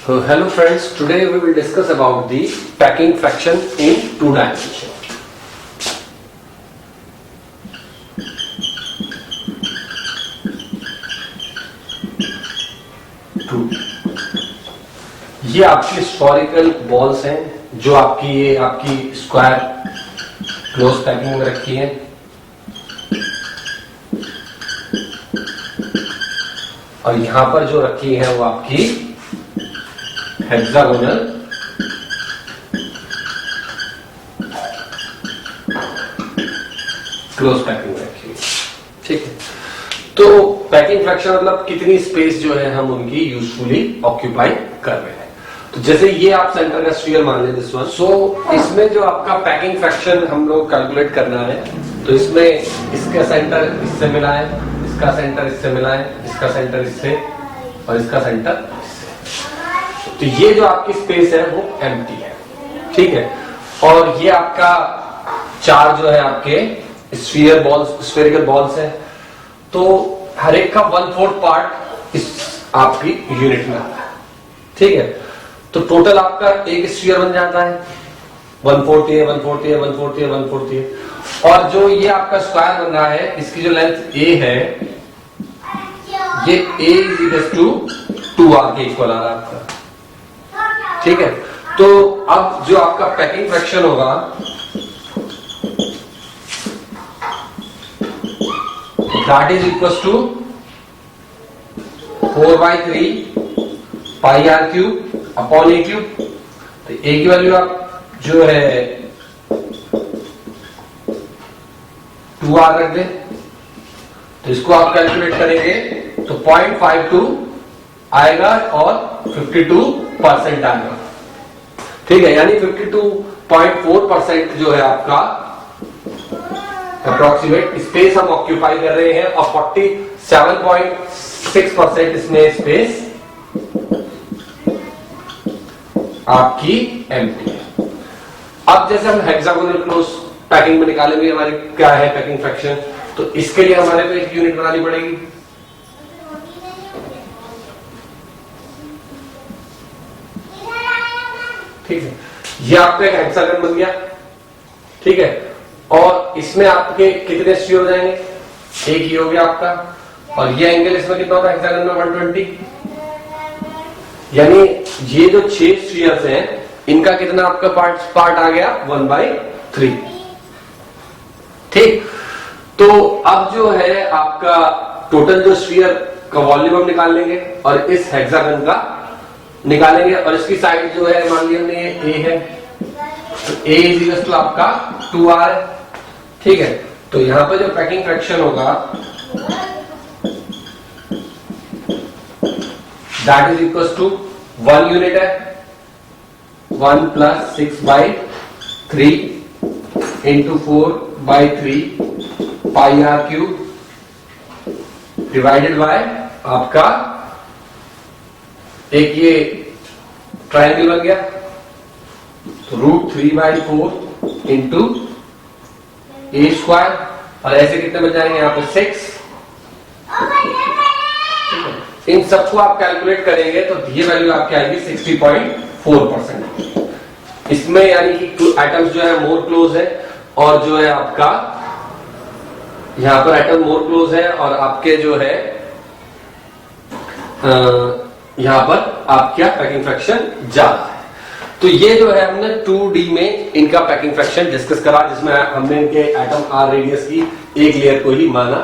So hello friends, today we will discuss about the packing fraction in two dimension. ये आपकी spherical balls हैं जो आपकी square close packing में रखी है। और यहां पर जो रखी है वो आपकी हेक्सागोनल क्लोज पैकिंग में रखी है। ठीक है, तो पैकिंग फ्रैक्शन मतलब कितनी स्पेस जो है हम उनकी यूजफुली ऑक्यूपाई कर रहे हैं। तो जैसे ये आप सेंटर का स्फीयर मान लें दिस वन, सो इसमें जो आपका पैकिंग फ्रैक्शन हम लोग कैलकुलेट करना है, तो इसमें इसका सेंटर इससे मिला है, इसका सेंटर इससे मिला है, इसका सेंटर इससे और इसका सेंटर इससे। तो ये जो आपकी स्पेस है वो एम्प्टी है। ठीक है, और ये आपका चार जो है आपके स्फेरिकल बॉल्स है, तो हर एक का 1/4 पार्ट इस आपकी यूनिट में आता है। ठीक है, तो टोटल आपका एक स्फीयर बन जाता है 1/4 है, 1/4 है, 1/4 है, 1/4 है। और जो ये आपका स्क्वायर बन रहा है, इसकी जो लेंथ a है, ये a = 2r के इक्वल आ रहा है आपका। ठीक है, तो अब जो आपका पैकिंग फ्रैक्शन होगा that is equals to 4/3 πr³ upon a³। तो a की वैल्यू आप जो है 2r रख दें, तो इसको आप कैलकुलेट करेंगे तो 0.52 आएगा और 52% आएगा। ठीक है, यानी 52.4% जो है आपका अप्रोक्सीमेट स्पेस हम ऑक्यूपाई कर रहे हैं, और 47.6% इसमें स्पेस आपकी एम्प्टी है। अब जैसे हम हेक्सागोनल क्लोज पैकिंग में निकालेंगे हमारी क्या है पैकिंग फ्रैक्शन, तो इसके लिए हमारे को एक यूनिट बनानी पड़ेगी। ठीक है, ये आपका एक हेक्सागन बन गया। ठीक है, और इसमें आपके कितने स्फीयर हो जाएंगे, एक ही हो गया आपका, और ये एंगल इसमें कितना होता है हेक्सागन में 120। यानी ये जो 6 स्फीयर्स हैं इनका कितना आपका पार्ट आ गया 1/3। ठीक, तो अब जो है आपका टोटल जो स्फीयर का वॉल्यूम हम निकाल लेंगे और इस हेक्सागन का निकालेंगे, और इसकी साइड जो है मान लिया हमने ये a है, तो a = आपका 2r। ठीक है, तो यहां पर जो पैकिंग फ्रैक्शन होगा that is equals to 1 unit है, 1 + 6/3 into 4/3 πr³ डिवाइडेड बाय आपका एक ये ट्रायंगल बन गया, तो √3/4 इंटू a², और ऐसे कितने बन जाएंगे यहाँ पे 6। इन सबको आप कैलकुलेट करेंगे तो ये वैल्यू आपकी आएगी 60.4%। इसमें यानी कि एटम्स जो है मोर क्लोज है, और जो है आपका यहां पर एटम मोर क्लोज है, और आपके जो है यहां पर आपका पैकिंग फ्रैक्शन ज्यादा है। तो ये जो है हमने 2D में इनका पैकिंग फ्रैक्शन डिस्कस करा, जिसमें हमने इनके एटम r रेडियस की एक लेयर को ही माना,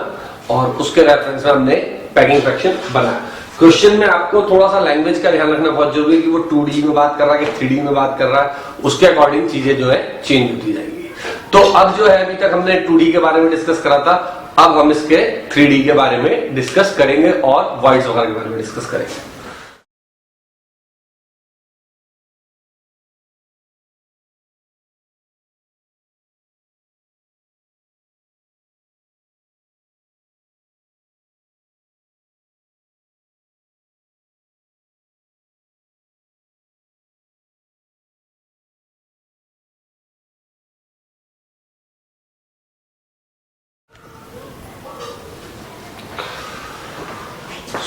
और उसके रेफरेंस में हमने पैकिंग फ्रैक्शन बनाया। क्वेश्चन में आपको थोड़ा सा लैंग्वेज का ध्यान रखना बहुत जरूरी है कि वो 2D में बात कर रहा है कि 3D में बात कर रहा है, उसके अकॉर्डिंग चीजें जो है चेंज होती जाएंगी। तो अब जो है अभी तक हमने 2D के बारे में डिस्कस करा था, अब हम इसके 3D के बारे में डिस्कस करेंगे और वॉइड्स वगैरह के बारे में डिस्कस करेंगे।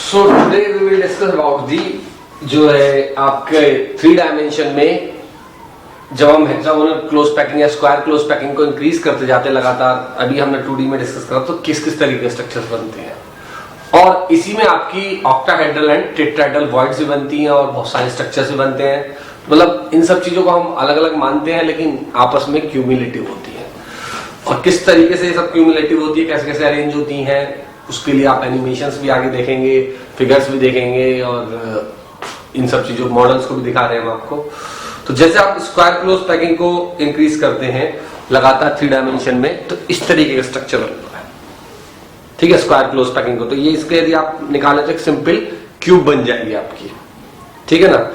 So today we will discuss about the जो है आपके 3 डायमेंशन में जब हम हेक्सागोनल क्लोज पैकिंग या स्क्वायर क्लोज पैकिंग को इंक्रीज करते जाते हैं लगातार, अभी हमने 2D में डिस्कस करा तो किस किस तरीके के स्ट्रक्चर्स बनते हैं, और इसी में आपकी ऑक्टाहेड्रल एंड टेट्राहेड्रल वॉइड्स भी बनती हैं और बहुत सारे स्ट्रक्चर्स भी बनते हैं। मतलब इन सब चीजों को हम अलग अलग मानते हैं लेकिन आपस में क्यूमुलेटिव होती है, और किस तरीके से ये सब क्यूमुलेटिव होती है, कैसे कैसे अरेंज होती हैं, उसके लिए आप एनिमेशंस भी आगे देखेंगे, फिगर्स भी देखेंगे, और इन सब चीजों मॉडल्स को भी दिखा रहे हैं हम आपको। तो जैसे आप स्क्वायर क्लोज पैकिंग को इंक्रीज करते हैं लगातार 3 डायमेंशन में, तो इस तरीके का स्ट्रक्चर बनता है, ठीक है, स्क्वायर क्लोज पैकिंग को। तो ये इसके यदि आप निकालें तो एक सिंपल क्यूब बन जाएगी आपकी, ठीक है ना,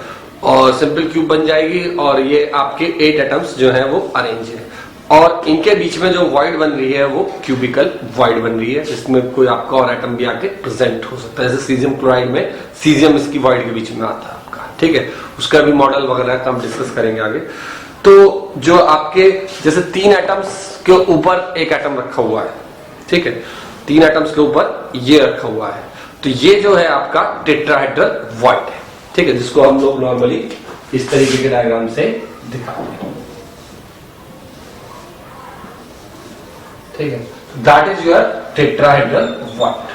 और सिंपल क्यूब बन जाएगी, और ये आपके 8 एटम्स जो है वो अरेंज है, और इनके बीच में जो वॉइड बन रही है वो क्यूबिकल वॉइड बन रही है, जिसमें कोई आपका और एटम भी आके प्रेजेंट हो सकता है। जैसे सीजियम क्लोराइड में सीजियम इसकी वॉइड के बीच में आता है आपका, ठीक है, उसका भी मॉडल वगैरह का हम डिस्कस करेंगे आगे। तो जो आपके जैसे 3 एटम्स के ऊपर एक एटम रखा हुआ है, ठीक है, 3 एटम्स के ऊपर ये रखा हुआ है, तो ये जो है आपका टेट्राहेड्रल वॉइड है, ठीक है, जिसको हम लोग नॉर्मली इस तरीके के डायग्राम से दिखाते हैं, ठीक है, that is your tetrahedral void.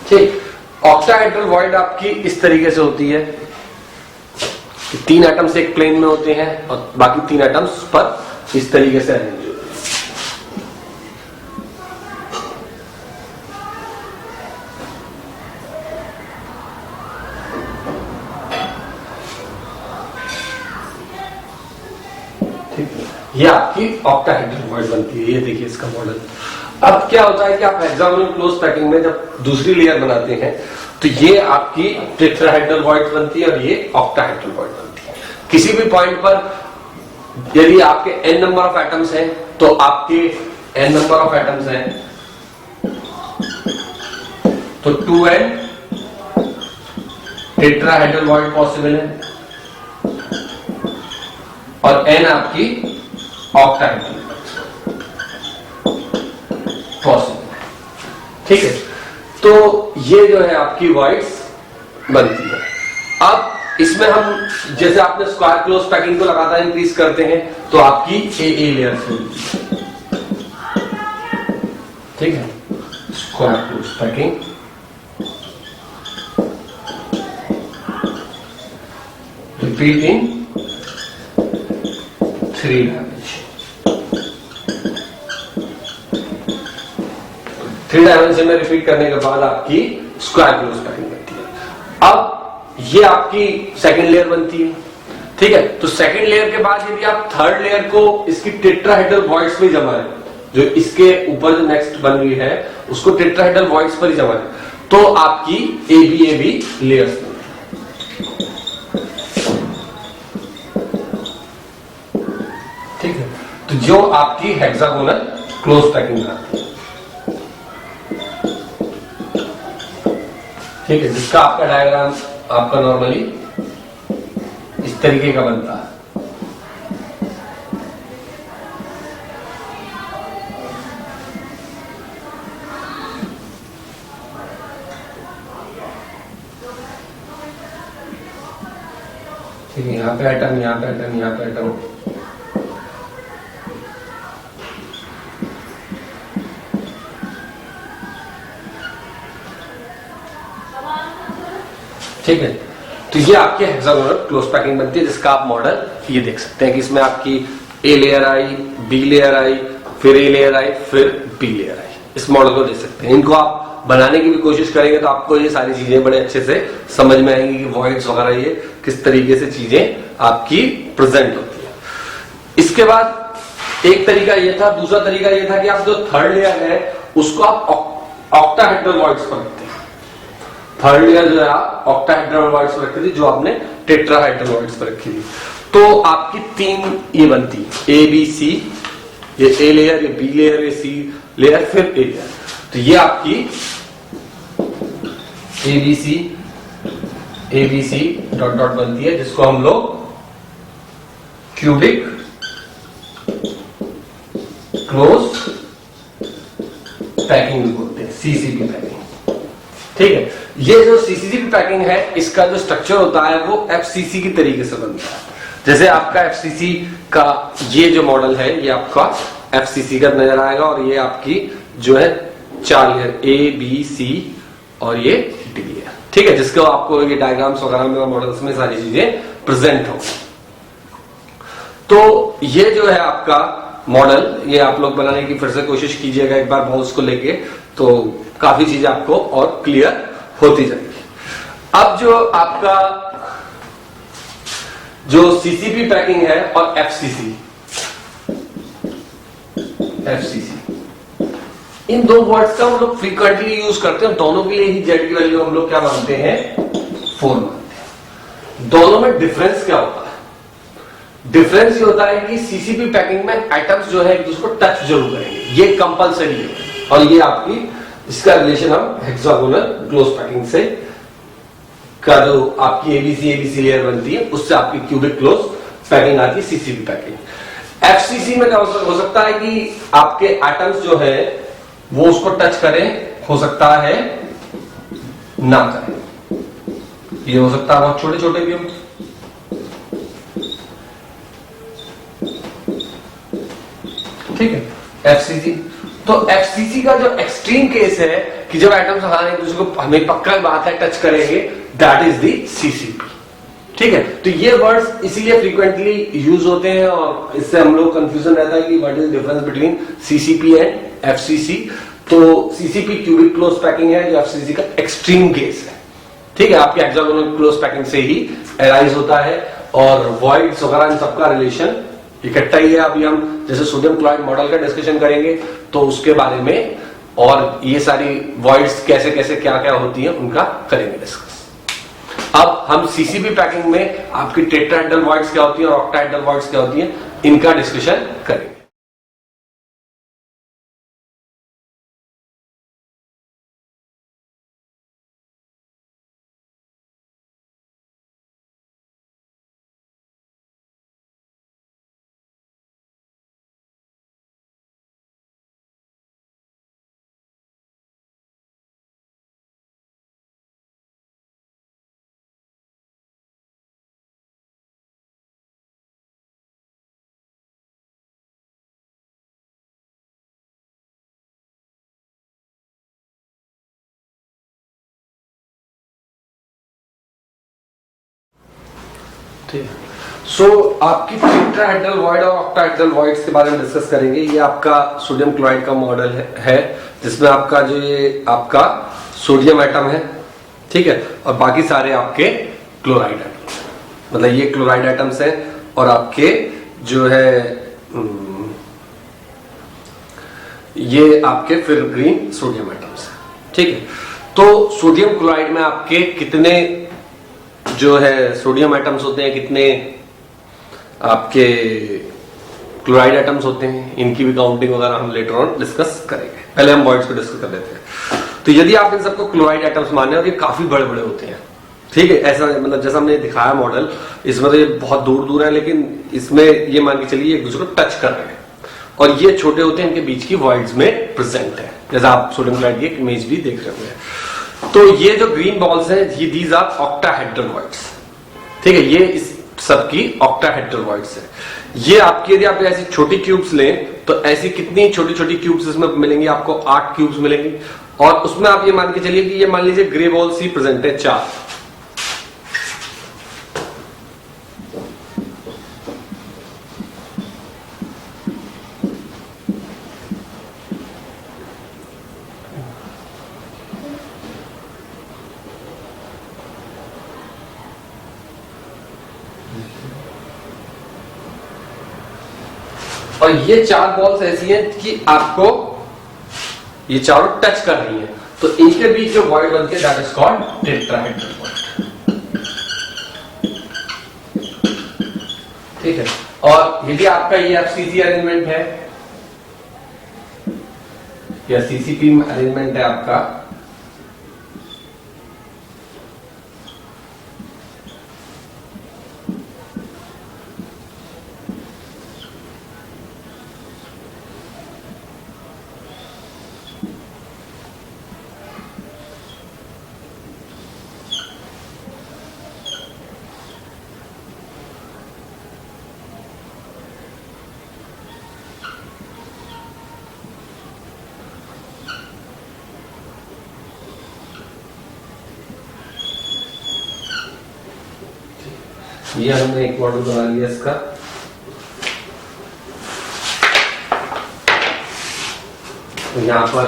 ठीक, ऑक्टाहेड्रल वॉइड आपकी इस तरीके से होती है कि 3 एटम्स एक प्लेन में होते हैं और बाकी 3 एटम्स पर इस तरीके से अरेंज होते हैं। ये आपकी ऑक्टाहेड्रल वॉइड बनती है, ये देखिए इसका मॉडल। अब क्या होता है कि आप हेक्सागोनल क्लोज पैकिंग में जब दूसरी लेयर बनाते हैं तो ये आपकी टेट्राहेड्रल वॉइड बनती है और ये ऑक्टाहेड्रल वॉइड बनती है। किसी भी पॉइंट पर यदि आपके n नंबर ऑफ एटम्स हैं तो आपके n नंबर ऑफ एटम्स हैं तो 2n टेट्राहेड्रल वॉइड पॉसिबल है और n आपकी ऑक्टाहेड्रल पॉसिबल है, ठीक है। तो ये जो है आपकी वॉइड्स बनती है। अब इसमें हम जैसे आपने स्क्वायर क्लोज पैकिंग को लगातार इंक्रीज करते हैं तो आपकी ए लेयर से ठीक है, square close packing repeating 3 dimension. 3 dimension में रिपीट करने के बाद आपकी स्क्वायर क्लोज पैकिंग बनती है। अब ये आपकी सेकंड लेयर बनती है, ठीक है। तो सेकंड लेयर के बाद यदि आप थर्ड लेयर को इसकी टेट्राहेड्रल वॉइड्स में जमाएं, जो इसके ऊपर जो नेक्स्ट बन रही है उसको टेट्राहेड्रल वॉइड्स पर ही जमाएं, तो आपकी ए बी लेयर्स बनती है, ठीक है। तो जो आपकी हेक्सागोनल क्लोज पैकिंग आती है, ठीक है, जिसका आपका डायग्राम आपका नॉर्मली इस तरीके का बनता है। ठीक है, यहां पे एटम, यहां पे एटम, यहां पे एटम, ठीक है। तो ये आपके हेक्सागोनल क्लोज पैकिंग बनती है, जिसका आप मॉडल ये देख सकते हैं कि इसमें आपकी ए लेयर आई, बी लेयर आई, फिर ए लेयर आई, फिर बी लेयर आई। इस मॉडल को देख सकते हैं। इनको आप बनाने की भी कोशिश करेंगे तो आपको ये सारी चीजें बड़े अच्छे से समझ में आएंगी कि वॉइड्स वगैरह ये किस तरीके से चीजें आपकी प्रेजेंट होती है। इसके बाद एक तरीका ये था, दूसरा तरीका ये था कि आप जो थर्ड लेयर है उसको आप ऑक्टाहेड्रल वॉइड्स पर रखते हैं। थर्ड लेयर जो है आप ऑक्टाहेड्रल वॉइड्स पर रखी थी, जो आपने टेट्राहेड्रल वॉइड्स पर रखी थी। तो आपकी 3 ये बनती है, ए बी सी, ये ए लेयर, ये बी लेयर, ये सी लेयर, फिर ए लेयर। तो ये आपकी A B C dot dot बनती है, जिसको हम लोग क्यूबिक क्लोज पैकिंग बोलते हैं, सीसीपी पैकिंग। ठीक है। ये जो सीसीसी पैकिंग है, इसका जो स्ट्रक्चर होता है वो एफसीसी की तरीके से बनता है। जैसे आपका एफसीसी का ये जो मॉडल है, ये आपका एफसीसी का नजर आएगा, और ये आपकी जो है 4 लेयर ए बी सी और ये डी है, ठीक है, जिसको आपको ये डायग्राम्स वगैरह में मॉडल्स में सारी चीजें प्रेजेंट हो। तो ये जो है आपका मॉडल, ये आप लोग बनाने की फिर से कोशिश कीजिएगा एक बार बॉल्स को लेके, तो काफी चीजें आपको और क्लियर होती जाएगी। अब जो आपका जो सीसीपी पैकिंग है और एफसीसी, इन दो वर्ड्स का हम लोग फ्रीक्वेंटली यूज करते हैं। दोनों के लिए ही जेड की वैल्यू हम लोग क्या मानते हैं, 4 मानते हैं। दोनों में डिफरेंस क्या होता है? डिफरेंस ये होता है कि सीसीपी पैकिंग में एटम्स जो है एक दूसरे को टच जरूर करेंगे, ये कंपलसरी है, और ये आपकी इसका रिलेशन हम हेक्सागोनल क्लोज पैकिंग से का जो आपकी एबीसी लेयर बनती है उससे आपकी क्यूबिक क्लोज पैकिंग आती है सीसीपी पैकिंग। एफसीसी में क्या हो सकता है कि आपके एटम्स जो है वो उसको टच करें, हो सकता है ना करें, ये हो सकता है बहुत छोटे छोटे भी हो, ठीक है। एफसीसी, तो एफसीसी का जो एक्सट्रीम केस है कि जब एटम्स एक दूसरे को, हमें पक्का बात है, टच करेंगे, दैट इज दी सीसीपी, ठीक है। तो ये वर्ड्स इसीलिए फ्रीक्वेंटली यूज होते हैं, और इससे हम लोग कंफ्यूजन रहता है कि what is difference between CCP and FCC. तो सीसीपी क्यूबिक क्लोज पैकिंग है, जो एफसीसी का एक्सट्रीम केस है, ठीक है। आपके हेक्सागोनल क्लोज पैकिंग से ही अराइज होता है, और वॉइड्स वगैरह इन सबका रिलेशन इकट्ठा ही है। अभी हम जैसे सोडियम क्लोराइड मॉडल का डिस्कशन करेंगे तो उसके बारे में, और ये सारी वॉइड्स कैसे कैसे क्या क्या होती है उनका करेंगे डिस्कस। अब हम सीसीपी पैकिंग में आपकी टेट्राहेड्रल वॉइड्स क्या होती है और ऑक्टाहेड्रल वॉइड्स क्या होती है, इनका डिस्कशन करेंगे। ठीक है। सो आपकी टेट्राहेड्रल वॉइड और ऑक्टाहेड्रल वॉइड्स के बारे में डिस्कस करेंगे। ये आपका सोडियम क्लोराइड का मॉडल है जिसमें आपका जो ये आपका सोडियम एटम है, ठीक है, और बाकी सारे आपके क्लोराइड एटम, मतलब ये क्लोराइड एटम्स हैं, और आपके जो है ये आपके फिर ग्रीन सोडियम एटम्स है, ठीक है। तो सोडियम क्लोराइड में आपके कितने जो है सोडियम एटम्स होते हैं, कितने आपके क्लोराइड एटम्स होते हैं, इनकी भी काउंटिंग वगैरह हम लेटर ऑन डिस्कस करेंगे। पहले हम वॉइड्स को डिस्कस कर लेते हैं। तो यदि आप इन सबको क्लोराइड एटम्स माने, और ये काफी बड़े बड़े होते हैं, ठीक है, ऐसा मतलब जैसा हमने दिखाया मॉडल, इसमें तो ये बहुत दूर दूर है, लेकिन इसमें ये मान के चलिए एक दूसरे को टच कर रहे हैं, और ये छोटे होते हैं, इनके बीच की वॉइड्स में प्रेजेंट है, जैसा आप सोडियम क्लोराइड की एक इमेज भी देख रहे होंगे। तो ये जो ग्रीन बॉल्स हैं, ये दीज आर ऑक्टाहेड्रल वॉइड्स, ठीक है, ये इस सबकी ऑक्टाहेड्रल वॉइड्स है। ये आपकी यदि आप ऐसी छोटी क्यूब्स लें तो ऐसी कितनी छोटी छोटी क्यूब्स इसमें मिलेंगी, आपको 8 क्यूब्स मिलेंगी, और उसमें आप ये मान के चलिए कि ये मान लीजिए ग्रे बॉल्स ही प्रेजेंट है 4, और ये 4 बॉल्स ऐसी हैं कि आपको ये चारों टच कर रही हैं, तो इनके बीच जो वॉइड बनती है that is called tetrahedral void, ठीक है। और यदि आपका ये एफसीसी अरेंजमेंट है या सीसीपी अरेंजमेंट है आपका, ये हमने एक मॉडल बना लिया इसका। तो यहाँ पर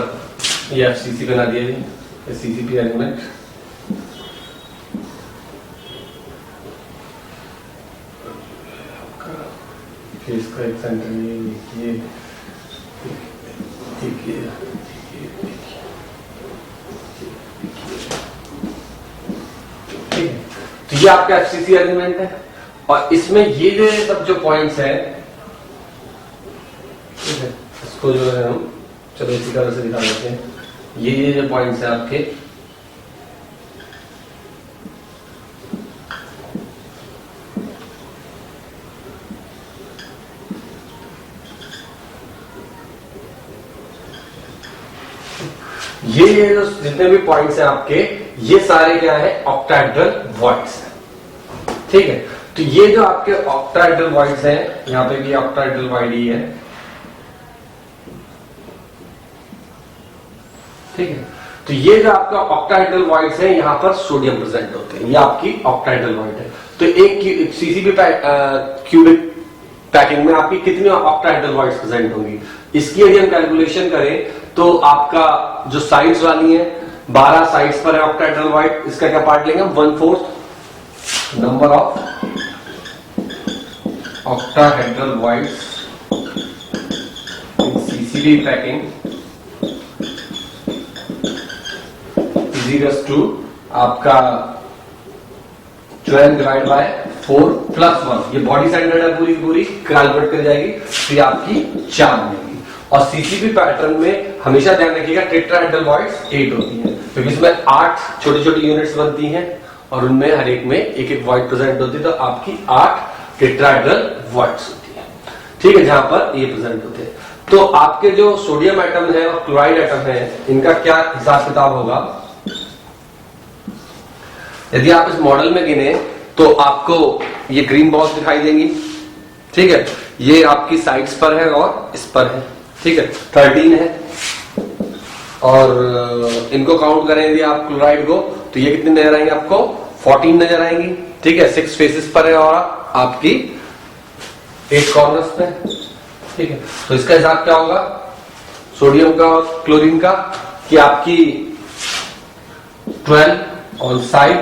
ये एफसीसी बना दिया, सीसीपी एलिमेंट। इसका एक सेंटर ये तो ये आपका एफसीसी एलिमेंट है, और इसमें ये जो सब जो पॉइंट्स है, ठीक है, इसको जो है हम चलो इसी तरह से दिखा देते हैं। ये जो पॉइंट्स है आपके, ये जो जितने भी पॉइंट्स हैं आपके, ये सारे क्या है, ऑक्टाहेड्रल वॉइड्स हैं। ठीक है, तो ये जो आपके ऑक्टाहेड्रल वॉइड्स हैं, यहां पे भी ऑक्टाहेड्रल वॉइड ही है। ठीक है, तो ये जो आपका ऑक्टाहेड्रल वॉइड्स हैं, यहां पर सोडियम प्रेजेंट होते हैं। ये आपकी ऑक्टाहेड्रल वॉइड है। तो एक सीसीपी क्यूबिक पैकिंग में आपकी कितनी ऑक्टाहेड्रल वॉइड्स प्रेजेंट होंगी, इसकी यदि हम कैलकुलेशन करें तो आपका जो साइड्स वाली है, 12 साइड्स पर है ऑक्टाहेड्रल वॉइड, इसका क्या पार्ट लेंगे हम, 1/4 number of octahedral voids in CCD packing is equals to आपका 12 डिवाइड बाय 4 प्लस 1। ये बॉडी सेंटर्ड है, पूरी पूरी कैलकुलेट कर जाएगी, तो ये आपकी 4 बनेगी। और सीसीपी पैटर्न में हमेशा ध्यान रखिएगा टेट्राहेड्रल वॉइड्स 8 होती हैं, क्योंकि इसमें 8 छोटी छोटी यूनिट्स बनती हैं और उनमें हर एक में एक एक वॉइड प्रेजेंट होती है, तो आपकी 8 टेट्राहेड्रल वॉइड्स होती है। ठीक है, जहां पर ये प्रेजेंट होते हैं। तो आपके जो सोडियम एटम है और क्लोराइड एटम है, इनका क्या हिसाब किताब होगा, यदि आप इस मॉडल में गिने तो आपको ये ग्रीन बॉल्स दिखाई देंगी। ठीक है, ये आपकी साइड्स पर है और इस पर है। ठीक है, 13 है, और इनको काउंट करेंगे आप क्लोराइड को, तो ये कितने नजर आएंगे आपको, 14 नजर आएंगी। ठीक है, 6 फेसेस पर है और आपकी 8 कॉर्नर्स पे। ठीक है, तो इसका हिसाब क्या होगा सोडियम का और क्लोरीन का, कि आपकी 12 ऑन साइड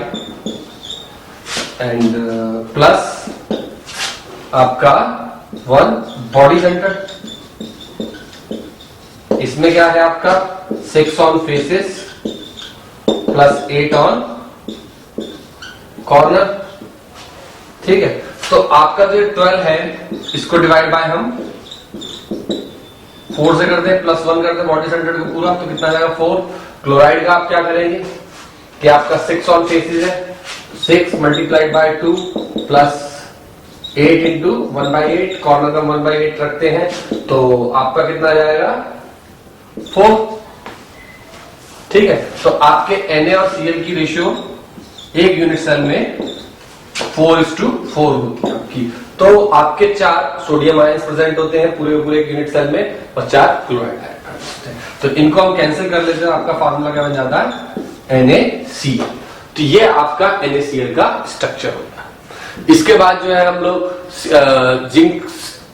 एंड प्लस आपका 1 बॉडी सेंटर। इसमें क्या है आपका 6 on faces plus 8 on corner. ठीक है, तो आपका जो 12 है, इसको डिवाइड बाय हम 4 से करते हैं, प्लस 1 करते हैं बॉडी सेंटर को पूरा, तो कितना जाएगा 4। क्लोराइड का आप क्या करेंगे कि आपका 6 ऑन फेसेस है, 6 multiplied by 2 plus 8 into 1/8, corner का 1/8 रखते हैं, तो आपका कितना जाएगा 4। ठीक है, तो आपके Na और Cl की रेशियो एक यूनिट सेल में 4:4 होती है आपकी। तो आपके 4 सोडियम आयंस प्रेजेंट होते हैं पूरे एक यूनिट सेल में, और 4 क्लोराइड आयन होते हैं। तो इनको हम कैंसिल कर लेते हैं, आपका फार्मूला क्या बन जाता है, NaCl। तो ये आपका NaCl का स्ट्रक्चर होता है। इसके बाद जो है हम लोग जिंक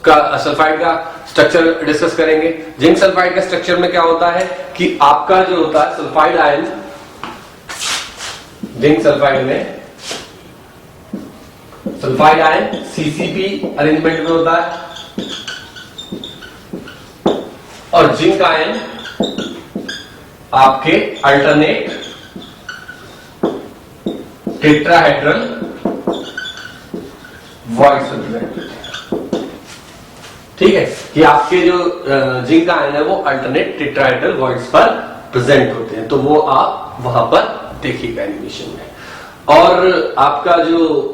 का सल्फाइड का स्ट्रक्चर डिस्कस करेंगे। जिंक सल्फाइड का स्ट्रक्चर में क्या होता है कि आपका जो होता है सल्फाइड आयन, जिंक सल्फाइड में सल्फाइड आयन सीसीपी अरेंजमेंट में होता है, और जिंक आयन आपके अल्टरनेट टेट्राहेड्रल वॉइड्स प्रेजेंट होते हैं। ठीक है, कि आपके जो जिंक आयन है वो अल्टरनेट टेट्राहेड्रल वॉइड्स पर प्रेजेंट होते हैं, तो वो आप वहां पर देखिएगा एनिमेशन में। और आपका जो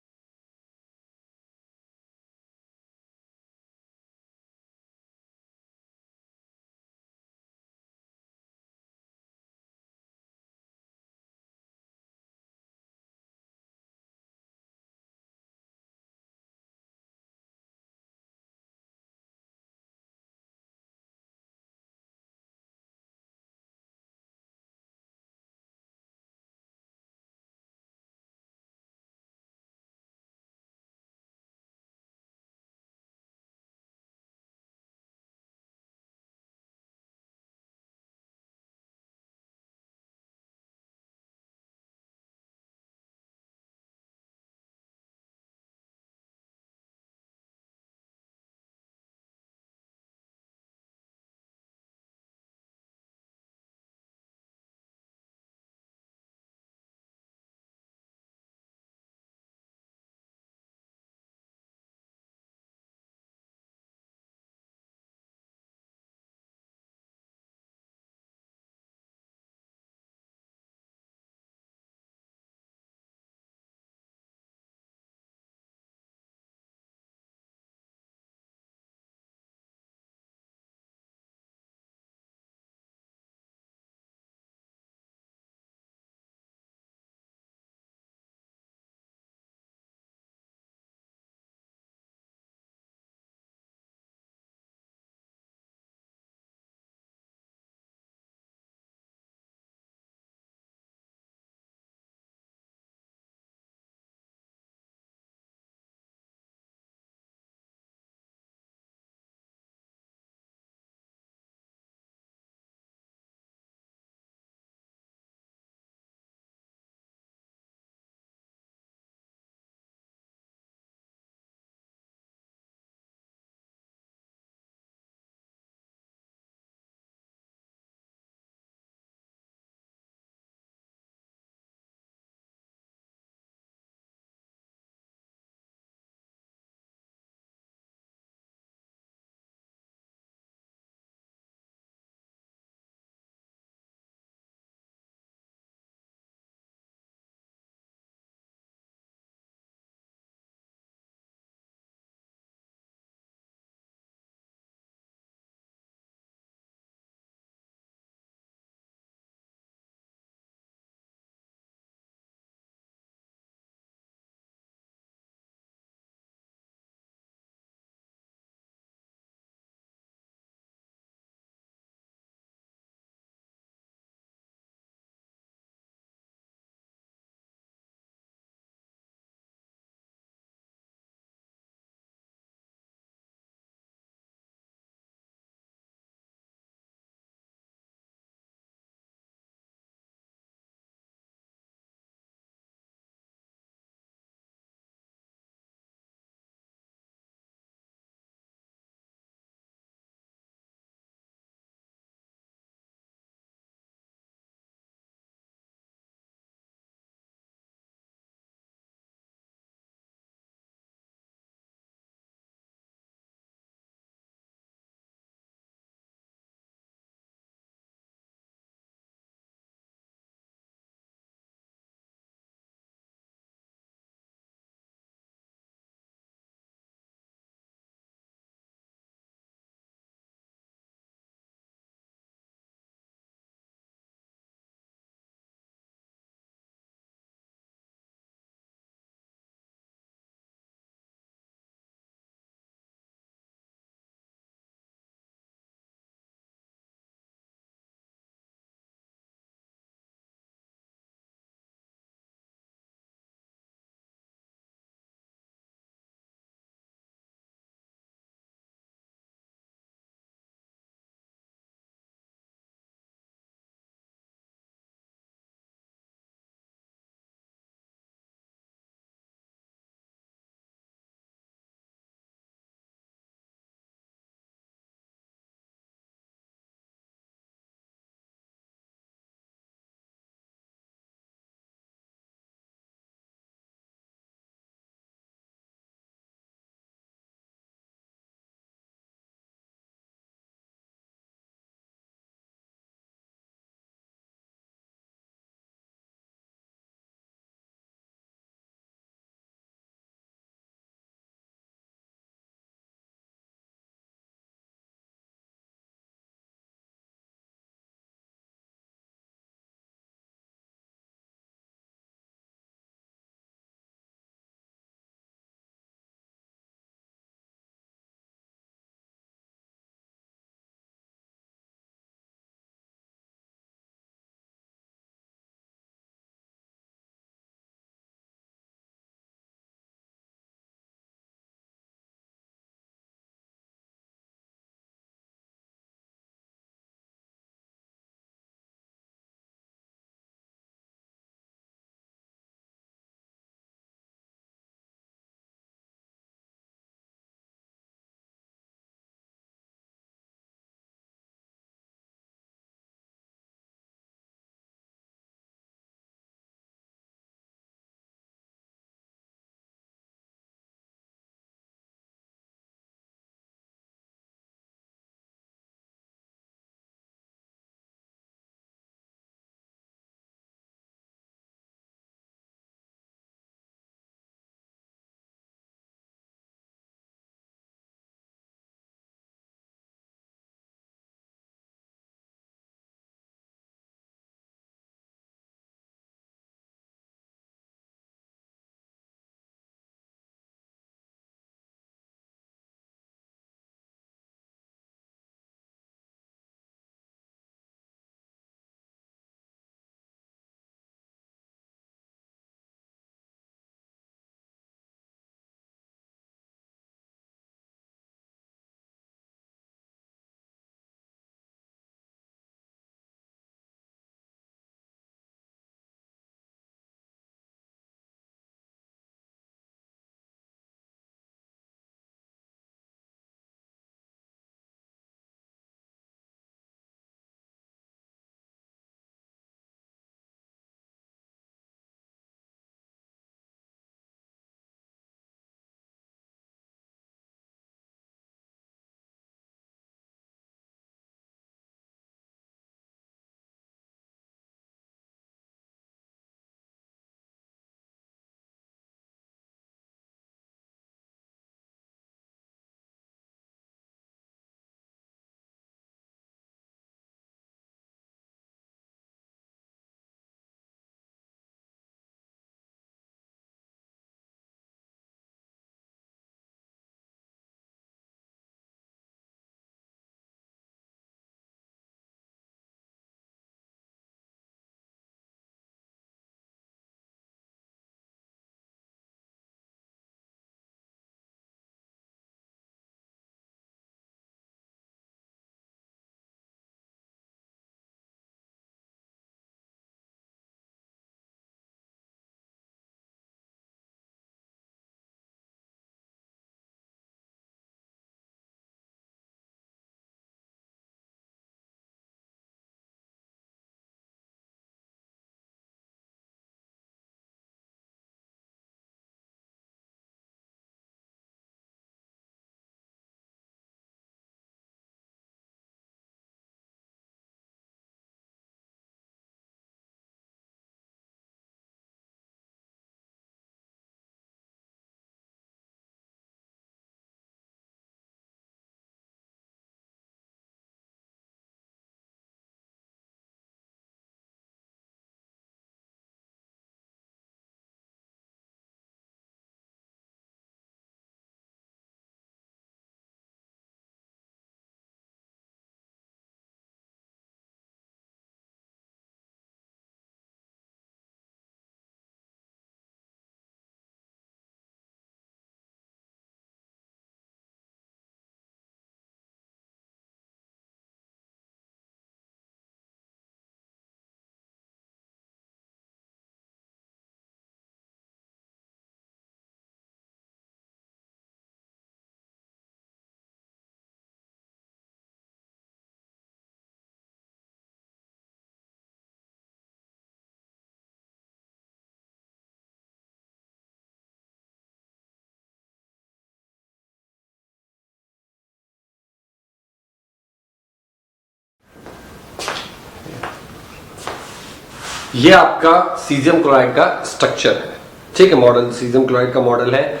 ये आपका सीजियम क्लोराइड का स्ट्रक्चर है, ठीक है, मॉडल सीजियम क्लोराइड का मॉडल है।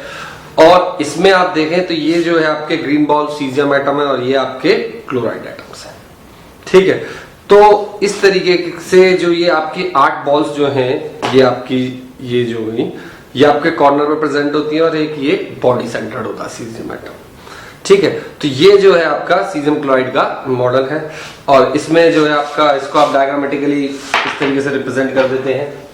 और इसमें आप देखें तो ये जो है आपके ग्रीन बॉल सीजियम एटम है और ये आपके क्लोराइड एटम्स हैं, ठीक है। तो इस तरीके से जो ये आपकी 8 बॉल्स जो हैं, ये आपकी ये जो हुई ये आपके कॉर्नर में प्रेजेंट होती है और एक ये बॉडी सेंटर्ड होता है सीजियम एटम, ठीक है। तो ये जो है आपका सीजियम क्लोराइड का मॉडल है और इसमें जो है आपका, इसको आप डायग्रामेटिकली इस तरीके से रिप्रेजेंट कर देते हैं।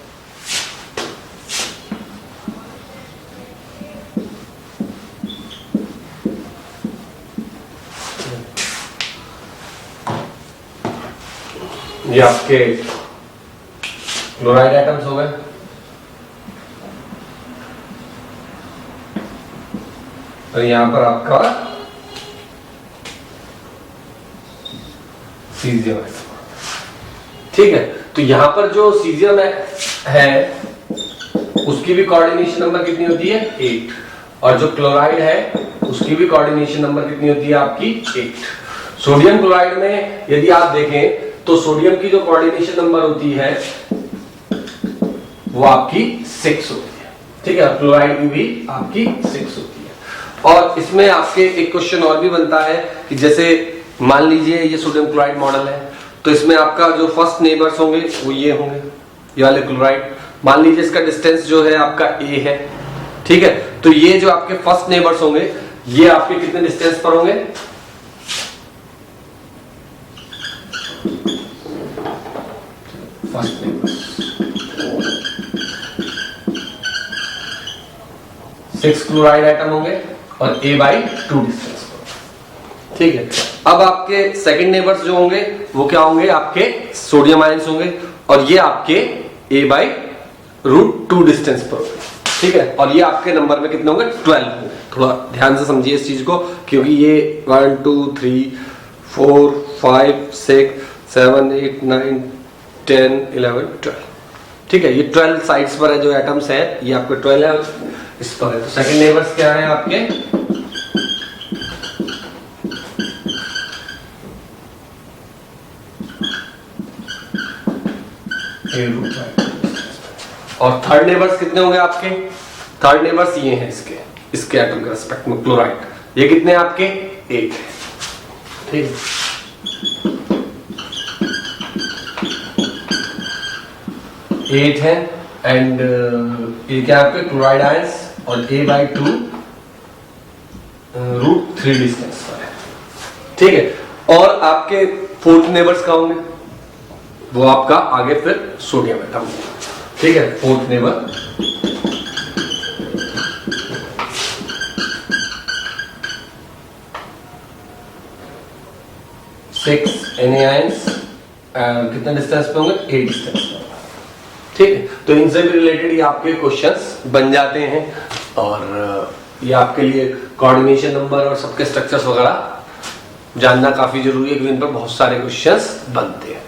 ये आपके क्लोराइड एटम्स हो गए और यहां पर आपका सीजियम है, ठीक है। तो यहां पर जो सीजियम है उसकी भी कोऑर्डिनेशन नंबर कितनी होती है 8 और जो क्लोराइड है उसकी भी कोऑर्डिनेशन नंबर कितनी होती है आपकी 8। सोडियम क्लोराइड में यदि आप देखें तो सोडियम की जो कोऑर्डिनेशन नंबर होती है वो आपकी 6 होती है, ठीक है। क्लोराइड की भी आपकी 6 होती है। और इसमें आपके एक क्वेश्चन और भी बनता है कि जैसे मान लीजिए ये सोडियम क्लोराइड मॉडल है तो इसमें आपका जो फर्स्ट नेबर्स होंगे वो ये होंगे, ये वाले क्लोराइड। मान लीजिए इसका डिस्टेंस जो है आपका a है, ठीक है। तो ये जो आपके फर्स्ट नेबर्स होंगे ये आपके कितने डिस्टेंस पर होंगे, फर्स्ट नेबर्स 6 क्लोराइड एटम होंगे और a/2 डिस्टेंस पर, ठीक है। अब आपके सेकंड नेबर्स जो होंगे वो क्या होंगे, आपके सोडियम आयंस होंगे और ये आपके a/2 डिस्टेंस पर होंगे, ठीक है। और ये आपके नंबर में कितने होंगे 12 होंगे। थोड़ा ध्यान से समझिए इस चीज को क्योंकि ये 1 2 3 4 5 6 7 8 9 10 11 12, ठीक है। ये 12 साइड्स पर है जो एटम्स है, ये आपके 12 है इस पर है। तो सेकंड नेबर्स क्या है आपके और थर्ड नेबर्स कितने होंगे आपके, थर्ड नेबर्स ये हैं इसके एटम के रेस्पेक्ट में क्लोराइड, ये कितने आपके 8 है, ठीक है। एट है एंड ये क्या आपके क्लोराइड आयंस और a/2 √3 डिस्टेंस पर है, ठीक है। और आपके फोर्थ नेबर्स कहाँ होंगे, वो आपका आगे फिर सोडियम एटम, ठीक है। फोर्थ नेबर 6 Na आयंस कितने डिस्टेंस पे होंगे 8 डिस्टेंस पे, ठीक है। तो इनसे भी रिलेटेड ये आपके क्वेश्चंस बन जाते हैं और ये आपके लिए कोऑर्डिनेशन नंबर और सबके स्ट्रक्चर्स वगैरह जानना काफी जरूरी है क्योंकि इन पर बहुत सारे क्वेश्चंस बनते हैं।